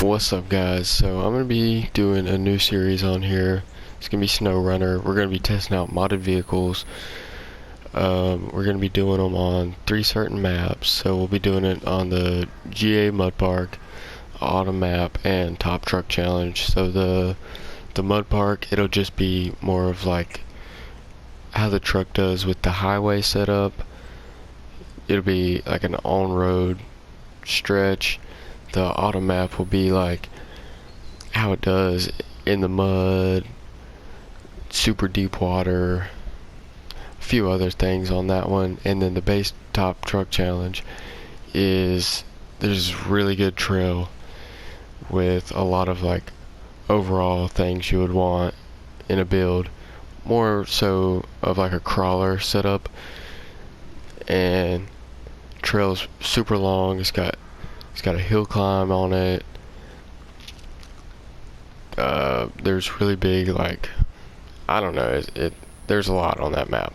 What's up, guys? So I'm gonna be doing a new series on here. It's gonna be SnowRunner. We're gonna be testing out modded vehicles. We're gonna be doing them on 3 certain maps. So we'll be doing it on the GA Mud Park, Autumn map, and Top Truck Challenge. So the Mud Park, it'll just be more of like how the truck does with the highway setup. It'll be like an on-road stretch. The Autumn map will be like how it does in the mud, super deep water, a few other things on that one. And then the base Top Truck Challenge is there's really good trail with a lot of like overall things you would want in a build, more so of like a crawler setup, and trail's super long. It's got a hill climb on it. There's really big, like, I don't know, there's a lot on that map.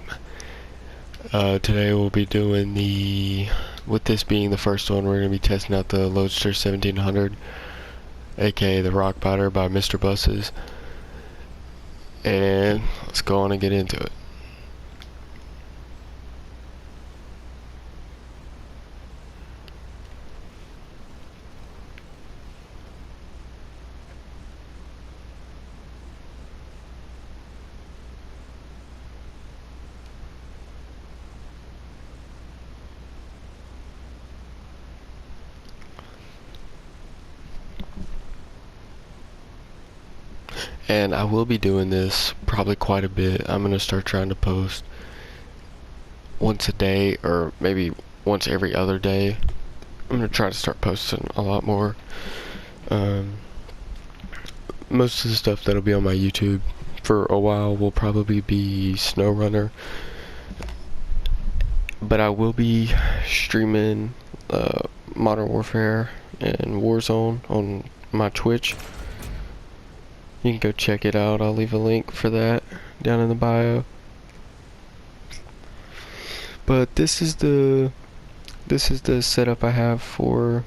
Today we'll be doing with this being the first one, we're going to be testing out the Loadster 1700, aka the Rockbiter by Mrbusses. And let's go on and get into it. And I will be doing this probably quite a bit. I'm going to start trying to post once a day, or maybe once every other day. I'm going to try to start posting a lot more. Most of the stuff that'll be on my YouTube for a while will probably be SnowRunner. But I will be streaming Modern Warfare and Warzone on my Twitch. You can go check it out. I'll leave a link for that down in the bio. But this is the setup I have for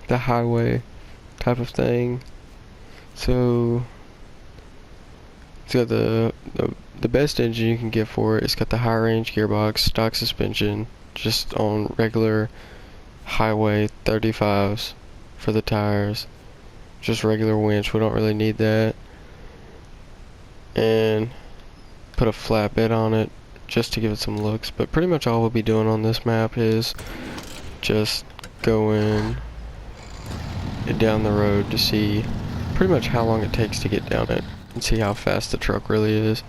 the highway type of thing. So it's got the best engine you can get for it. It's got the high range gearbox, stock suspension, just on regular highway 35s for the tires. Just regular winch, we don't really need that. And put a flatbed on it just to give it some looks. But pretty much all we'll be doing on this map is just going down the road to see pretty much how long it takes to get down it and see how fast the truck really is.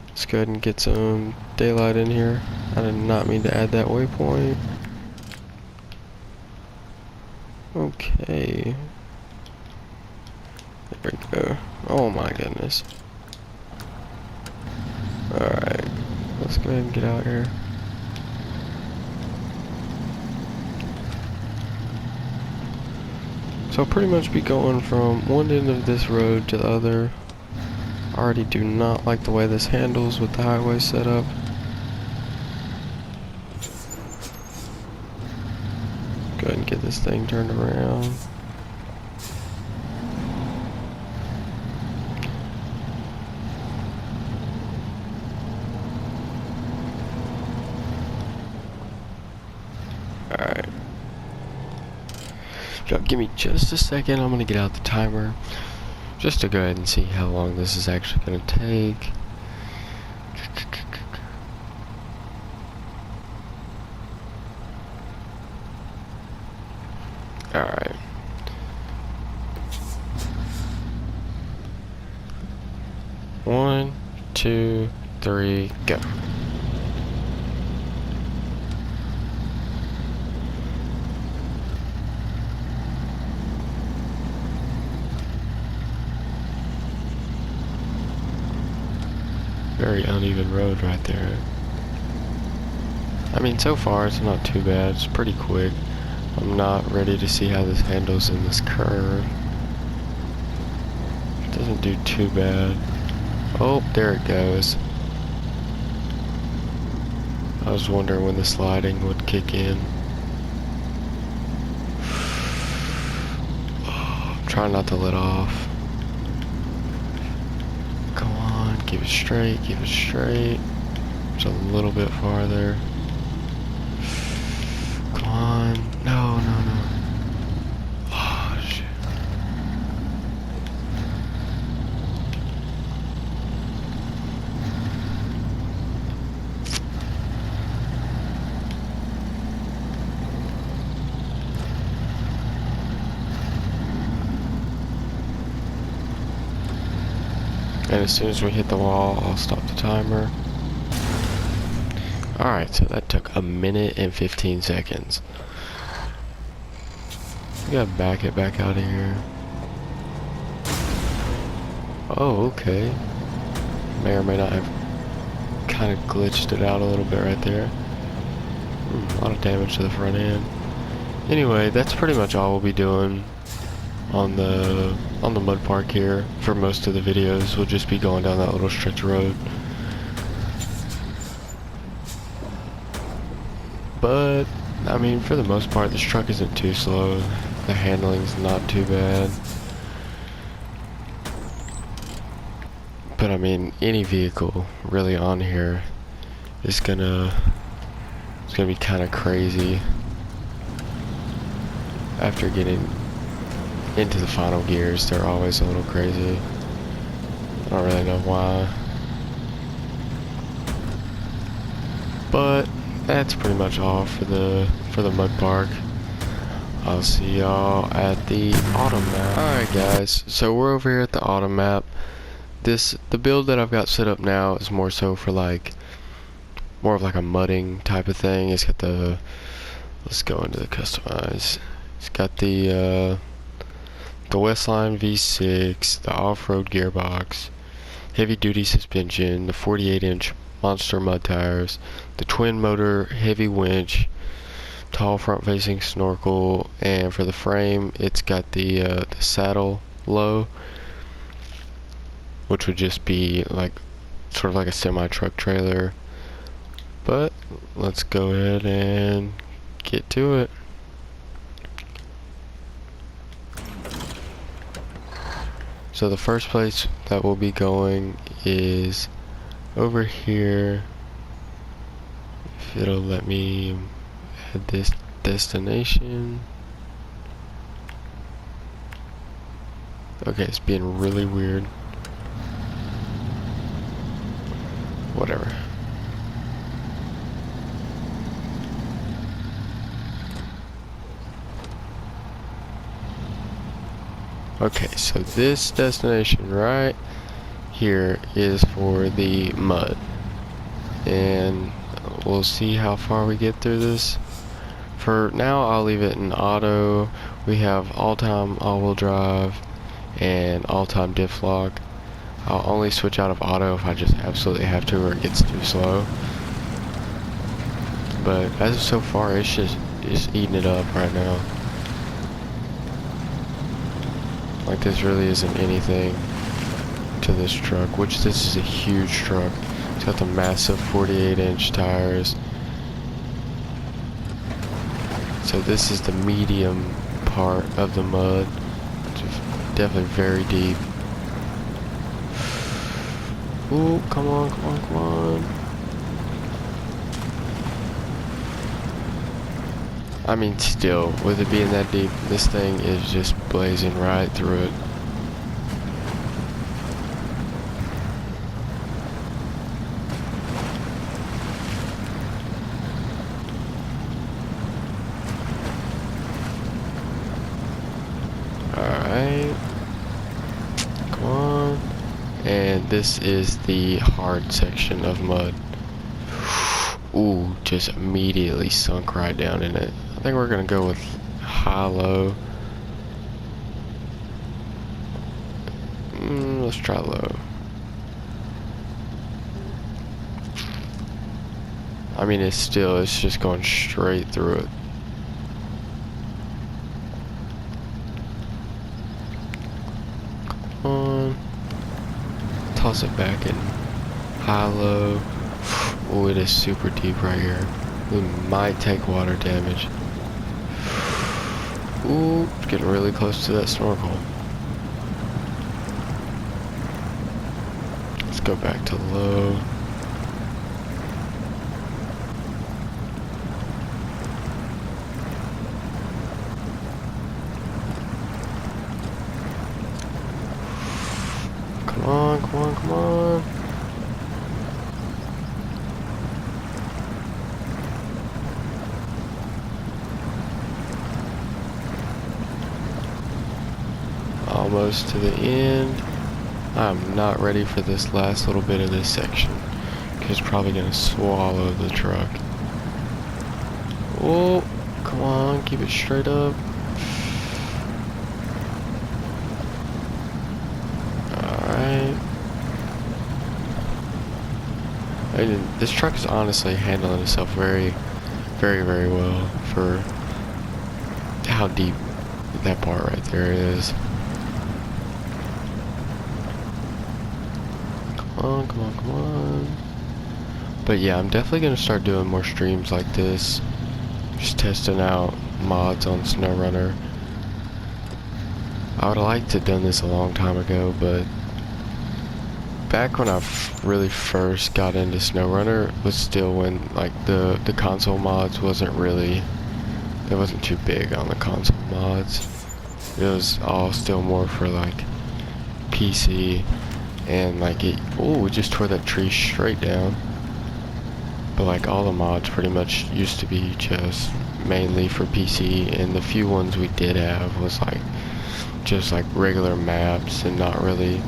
Let's go ahead and get some daylight in here. I did not mean to add that waypoint. Okay. There we go. Oh my goodness. Alright. Let's go ahead and get out here. So I'll pretty much be going from one end of this road to the other. I already do not like the way this handles with the highway setup. Go ahead and get this thing turned around. Alright. Give me just a second. I'm going to get out the timer just to go ahead and see how long this is actually going to take. Alright. One, two, three, go. Very uneven road right there. I mean, so far it's not too bad. It's pretty quick. I'm not ready to see how this handles in this curve. It doesn't do too bad. Oh, there it goes. I was wondering when the sliding would kick in. Try not to let off. Come on, keep it straight, keep it straight. Just a little bit farther. Come on. No, no, no. Oh, shit. And as soon as we hit the wall, I'll stop the timer. Alright, so that took 1:15 seconds. We gotta back it back out of here. Oh, okay. May or may not have kind of glitched it out a little bit right there. A lot of damage to the front end. Anyway, that's pretty much all we'll be doing on the mud park here for most of the videos. We'll just be going down that little stretch of road. But I mean, for the most part, this truck isn't too slow. The handling's not too bad. But I mean, any vehicle really on here is gonna be kind of crazy after getting into the final gears. They're always a little crazy. I don't really know why, but that's pretty much all for the mud park. I'll see y'all at the autumn map. Alright guys, so we're over here at the autumn map. The build that I've got set up now is more so for more of like a mudding type of thing. It's got the, let's go into the customize. It's got the Westline V6, the off-road gearbox, heavy duty suspension, the 48-inch monster mud tires, the twin motor heavy winch, tall front facing snorkel, and for the frame it's got the saddle low, which would just be sort of like a semi-truck trailer. But let's go ahead and get to it. So the first place that we'll be going is over here. If it'll let me add this destination. Okay, it's being really weird. Whatever. Okay, so this destination right here is for the mud, and we'll see how far we get through this. For now, I'll leave it in auto. We have all-time all-wheel drive and all-time diff lock. I'll only switch out of auto if I just absolutely have to or it gets too slow. But as of so far, it's just eating it up right now. Like, this really isn't anything to this truck, which this is a huge truck. It's got the massive 48-inch tires. So this is the medium part of the mud. It's definitely very deep. Ooh, come on, come on, come on. I mean, still, with it being that deep, this thing is just blazing right through it. Alright. Come on. And this is the hard section of mud. Ooh, just immediately sunk right down in it. I think we're gonna go with high-low. Let's try low. I mean, it's just going straight through it. Come on. Toss it back in high-low. Oh, it is super deep right here. We might take water damage. Ooh, getting really close to that snorkel. go back to low. Come on, come on, come on. Almost to the end. I'm not ready for this last little bit of this section, because it's probably going to swallow the truck. Oh, come on, keep it straight up. Alright. This truck is honestly handling itself very, very, very well for how deep that part right there is. Come on, come on. But yeah, I'm definitely gonna start doing more streams like this. Just testing out mods on SnowRunner. I would have liked to have done this a long time ago, but back when I really first got into SnowRunner was still when like the console mods wasn't too big on the console mods. It was all still more for like PC. And like we just tore that tree straight down. But like all the mods pretty much used to be just mainly for PC, and the few ones we did have was like just like regular maps and not really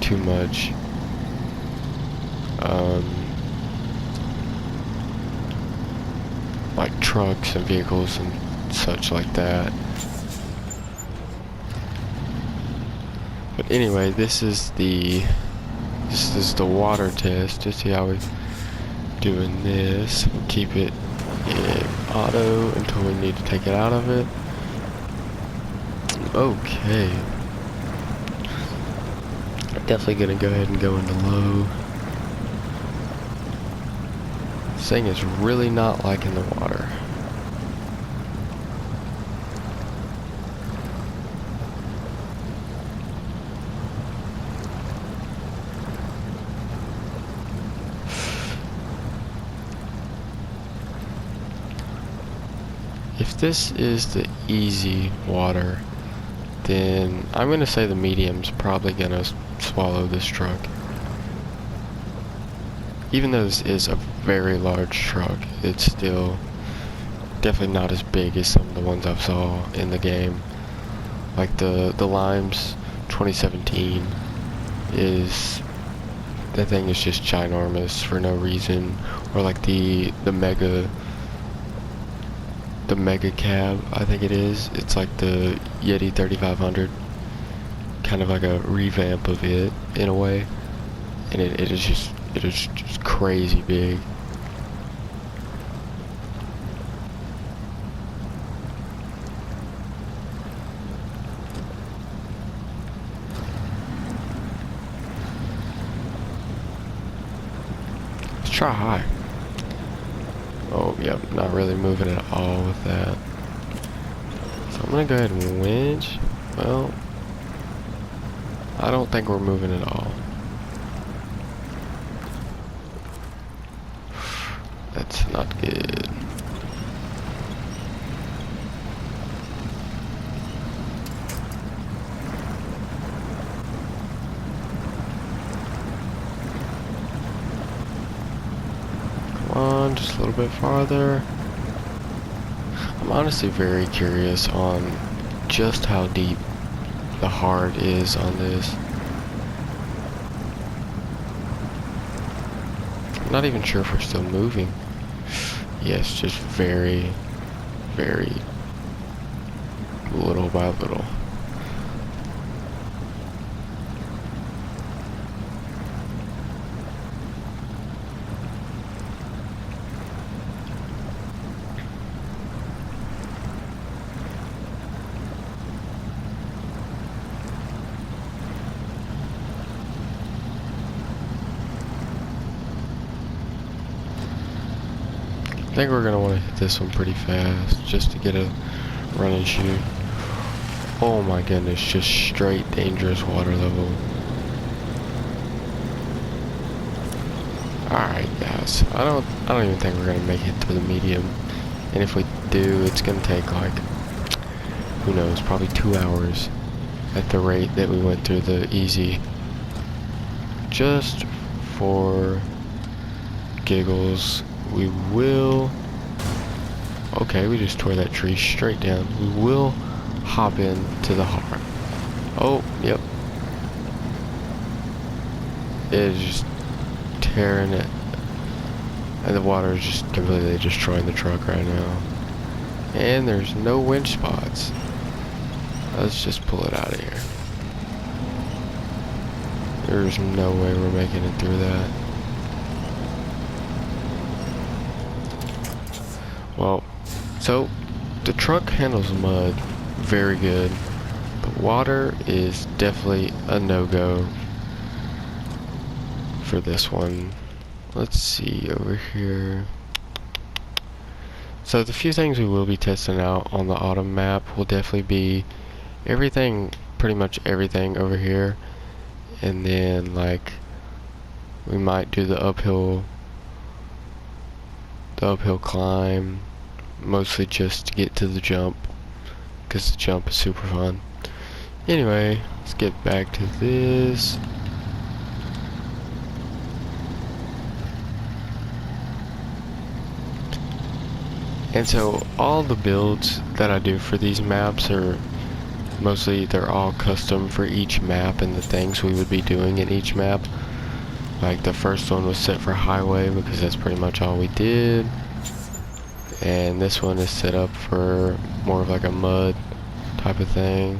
too much like trucks and vehicles and such like that. But anyway, this is the water test to see how we're doing this. We'll keep it in auto until we need to take it out of it. Okay. Definitely gonna go ahead and go into low. This thing is really not liking the water. If this is the easy water, then I'm gonna say the medium's probably gonna swallow this truck. Even though this is a very large truck, it's still definitely not as big as some of the ones I've saw in the game. Like the Limes 2017 that thing is just ginormous for no reason. Or like the Mega Cab, I think it is. It's like the Yeti 3500, kind of like a revamp of it in a way, and it is just crazy big. Let's try high. Oh, yep, not really moving at all with that. So I'm gonna go ahead and winch. Well, I don't think we're moving at all. That's not good. On just a little bit farther. I'm honestly very curious on just how deep the hard is on this. I'm not even sure if we're still moving. Yes, just very, very little by little. I think we're gonna want to hit this one pretty fast just to get a run and shoot. Oh my goodness, just straight dangerous water level. Yes, I don't even think we're gonna make it to the medium. And if we do, it's gonna take like, who knows, probably 2 hours at the rate that we went through the easy. Just for giggles, we will... Okay, we just tore that tree straight down. We will hop into the hard. Oh, yep. It is just tearing it. And the water is just completely destroying the truck right now. And there's no winch spots. Let's just pull it out of here. There's no way we're making it through that. Well, so the truck handles mud very good, but water is definitely a no-go for this one. Let's see over here. So the few things we will be testing out on the autumn map will definitely be everything, pretty much everything over here, and then like we might do the uphill climb, mostly just to get to the jump, because the jump is super fun. Anyway, let's get back to this. And so all the builds that I do for these maps are mostly, they're all custom for each map and the things we would be doing in each map. Like the first one was set for highway because that's pretty much all we did. And this one is set up for more of like a mud type of thing,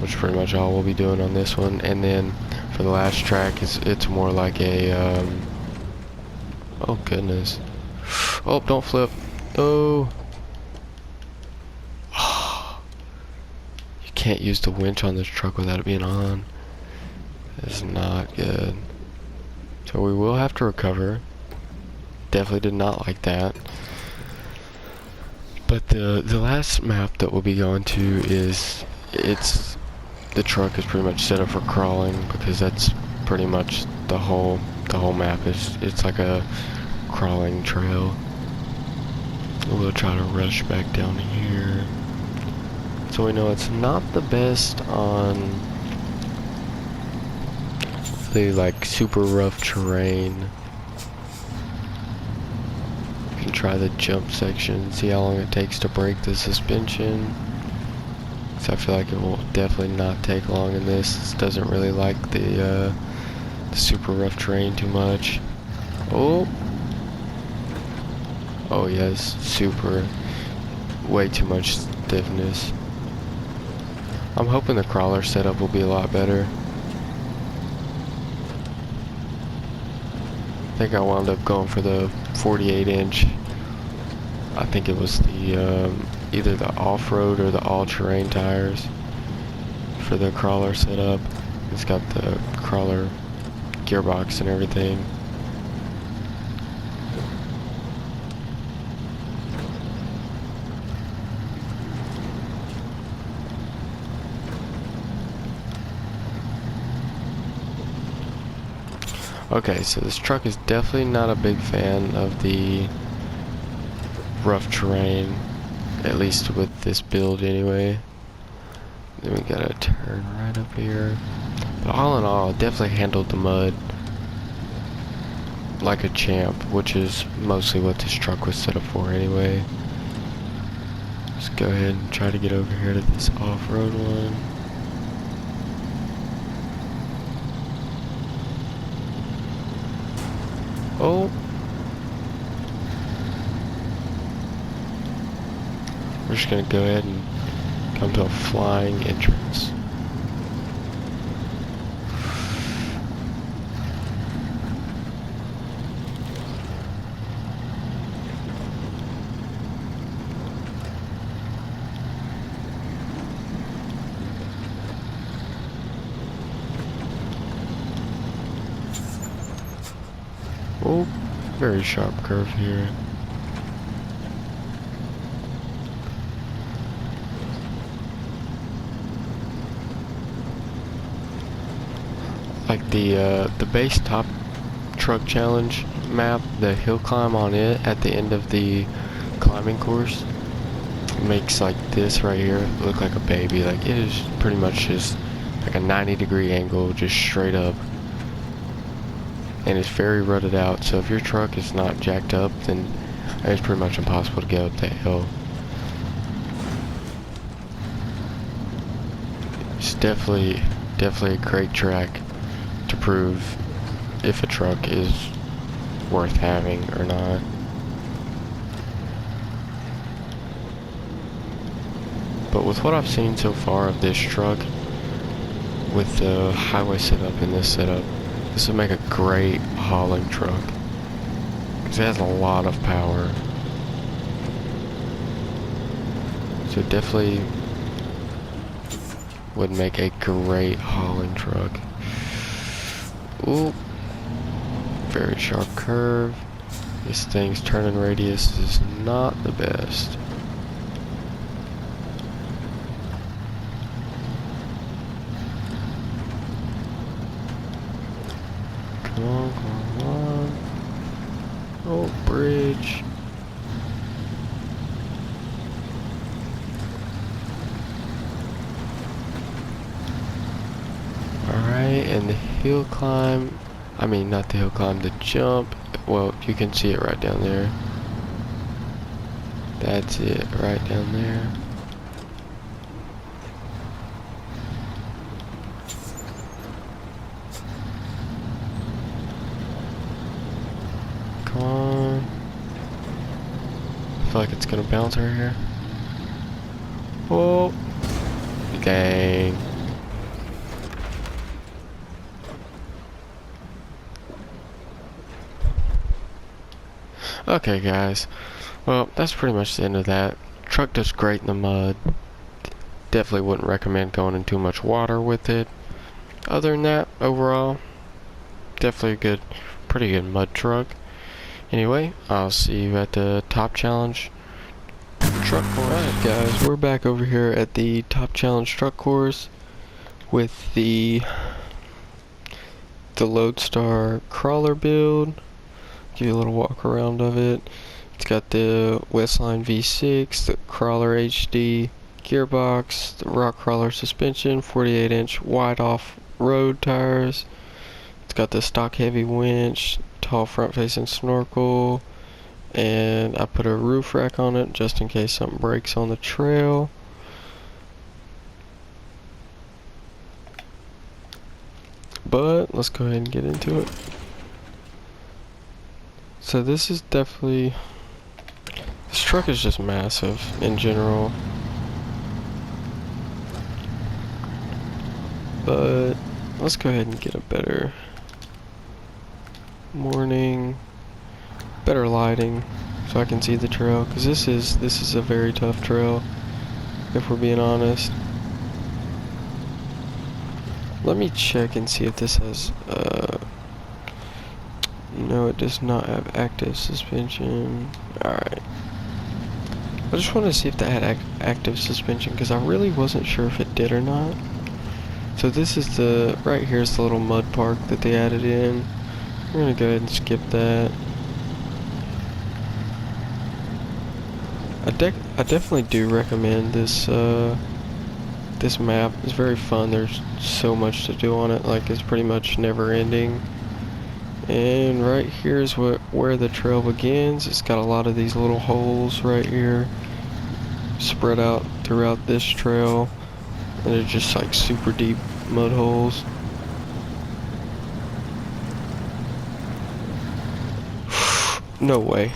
which is pretty much all we'll be doing on this one. And then for the last track, it's more like a, oh goodness. Oh, don't flip. Oh. You can't use the winch on this truck without it being on. It's not good. So we will have to recover. Definitely did not like that. But the last map that we'll be going to is, the truck is pretty much set up for crawling, because that's pretty much the whole map it's like a crawling trail. We'll try to rush back down here. So we know it's not the best on the like super rough terrain. You can try the jump section, see how long it takes to break the suspension. So I feel like it will definitely not take long in this. This doesn't really like the super rough terrain too much. Oh yes, super, way too much stiffness. I'm hoping the crawler setup will be a lot better. I think I wound up going for the 48-inch. I think it was the either the off-road or the all-terrain tires for the crawler setup. It's got the crawler gearbox and everything. Okay, so this truck is definitely not a big fan of the rough terrain, at least with this build anyway. Then we gotta turn right up here. But all in all, it definitely handled the mud like a champ, which is mostly what this truck was set up for anyway. Let's go ahead and try to get over here to this off-road one. Oh. We're just gonna go ahead and come to a flying entrance. Oh, very sharp curve here. Like the base top truck challenge map, the hill climb on it at the end of the climbing course makes like this right here look like a baby. Like it is pretty much just like a 90-degree angle, just straight up, and it's very rutted out. So if your truck is not jacked up, then it's pretty much impossible to get up that hill. It's definitely a great track to prove if a truck is worth having or not. But with what I've seen so far of this truck, with the highway setup and this setup, this would make a great hauling truck, because it has a lot of power. So it definitely would make a great hauling truck. Ooh, very sharp curve. This thing's turning radius is not the best. Come on, come on. Oh, bridge. Alright, and the hill climb, I mean not the hill climb, the jump, well, you can see it right down there. That's it, right down there. Come on. I feel like it's gonna bounce right here. Oh, dang. Okay guys, well that's pretty much the end of that. Truck does great in the mud. Definitely wouldn't recommend going in too much water with it. Other than that, overall, definitely a good, pretty good mud truck. Anyway, I'll see you at the top challenge truck course. Alright guys, we're back over here at the top challenge truck course with the Loadster crawler build. Give you a little walk around of it. It's got the Westline V6, the Crawler HD gearbox, the Rock Crawler suspension, 48-inch wide off-road tires. It's got the stock heavy winch, tall front-facing snorkel, and I put a roof rack on it just in case something breaks on the trail. But let's go ahead and get into it. So this is definitely, this truck is just massive in general, but let's go ahead and get a better morning, better lighting so I can see the trail, because this is a very tough trail if we're being honest. Let me check and see if this has no, it does not have active suspension. Alright. I just wanted to see if that had active suspension, because I really wasn't sure if it did or not. So this is the, right here's the little mud park that they added in. We're going to go ahead and skip that. I definitely do recommend this, this map. It's very fun. There's so much to do on it. Like, it's pretty much never ending. And right here is where the trail begins. It's got a lot of these little holes right here spread out throughout this trail, and they're just like super deep mud holes. No way.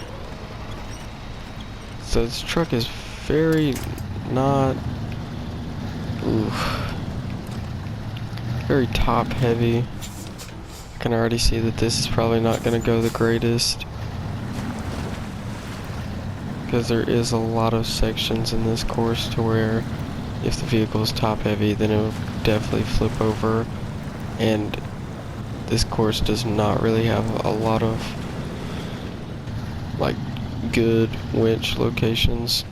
So this truck is very not, very top heavy. I can already see that this is probably not going to go the greatest, because there is a lot of sections in this course to where if the vehicle is top heavy, then it will definitely flip over, and this course does not really have a lot of like good winch locations.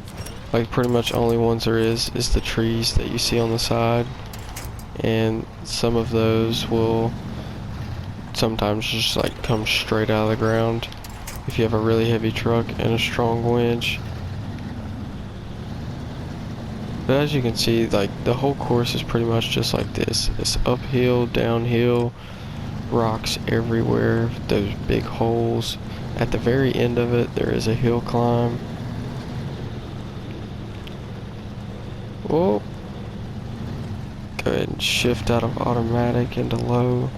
Like pretty much only ones there is the trees that you see on the side, and some of those will sometimes just like comes straight out of the ground if you have a really heavy truck and a strong winch. But as you can see, like the whole course is pretty much just like this. It's uphill, downhill, rocks everywhere, those big holes. At the very end of it, there is a hill climb. Whoa. Go ahead and shift out of automatic into low.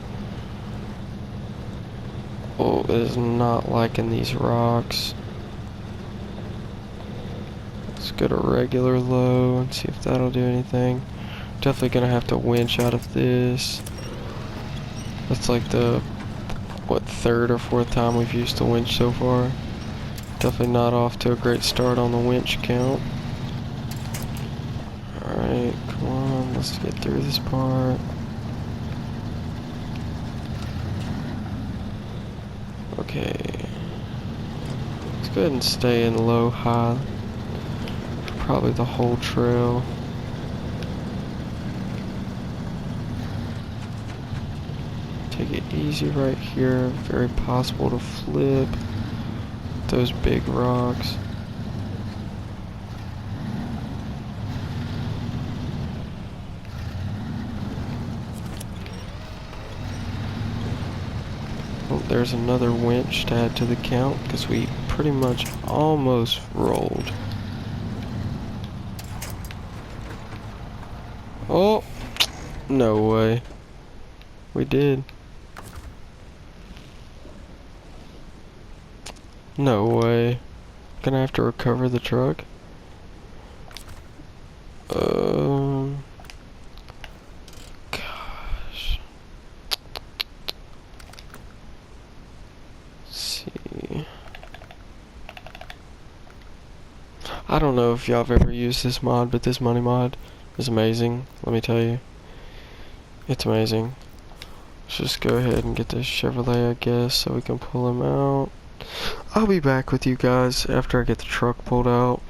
Oh, it is not liking these rocks. Let's go to regular low and see if that'll do anything. Definitely gonna have to winch out of this. That's like the, what, third or fourth time we've used the winch so far. Definitely not off to a great start on the winch count. Alright, come on, let's get through this part. Okay. Let's go ahead and stay in low high. Probably the whole trail. Take it easy right here. Very possible to flip those big rocks. Oh, there's another winch to add to the count because we pretty much almost rolled. Oh, no way. We did. No way. Gonna have to recover the truck. Gosh. Let's see. I don't know if y'all have ever used this mod, but this money mod is amazing. Let me tell you. It's amazing. Let's just go ahead and get this Chevrolet, I guess, so we can pull him out. I'll be back with you guys after I get the truck pulled out.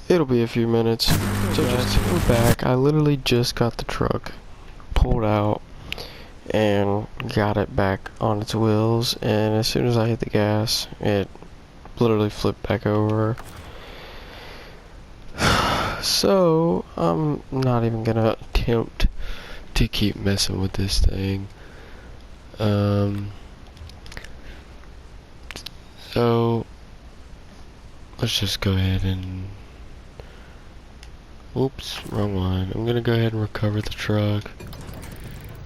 It'll be a few minutes. So just we're back. I literally just got the truck pulled out and got it back on its wheels, and as soon as I hit the gas, it literally flipped back over. So I'm not even gonna attempt to keep messing with this thing. So let's just go ahead and, oops, wrong one. I'm gonna go ahead and recover the truck,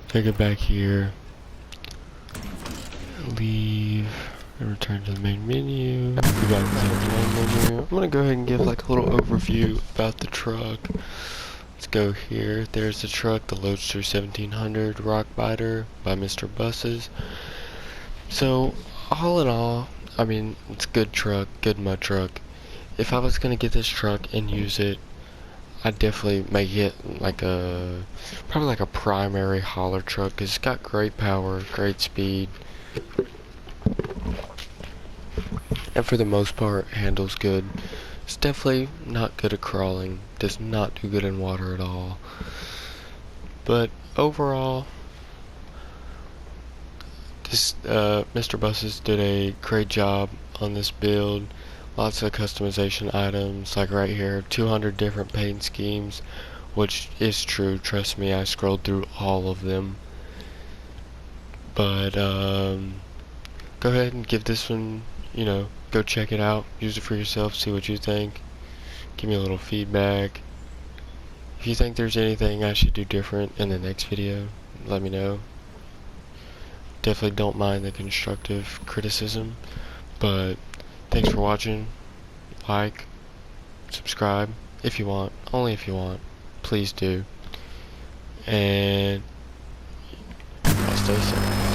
take it back here, leave, and return to the main menu. Be back to the main menu. I'm gonna go ahead and give like a little overview about the truck. Let's go here. There's the truck, the Loadster 1700 Rockbiter by Mrbusses. So all in all, I mean, it's a good truck, good mud truck. If I was gonna get this truck and use it, I'd definitely make it like probably like a primary hauler truck, because it's got great power, great speed, and for the most part, handles good. It's definitely not good at crawling, does not do good in water at all. But overall, this Mrbusses did a great job on this build. Lots of customization items, like right here, 200 different paint schemes, which is true, trust me, I scrolled through all of them. But go ahead and give this one, you know, go check it out, use it for yourself, see what you think, give me a little feedback. If you think there's anything I should do different in the next video, let me know. Definitely don't mind the constructive criticism, but thanks for watching. Like, subscribe if you want, only if you want, please do, and I'll stay safe.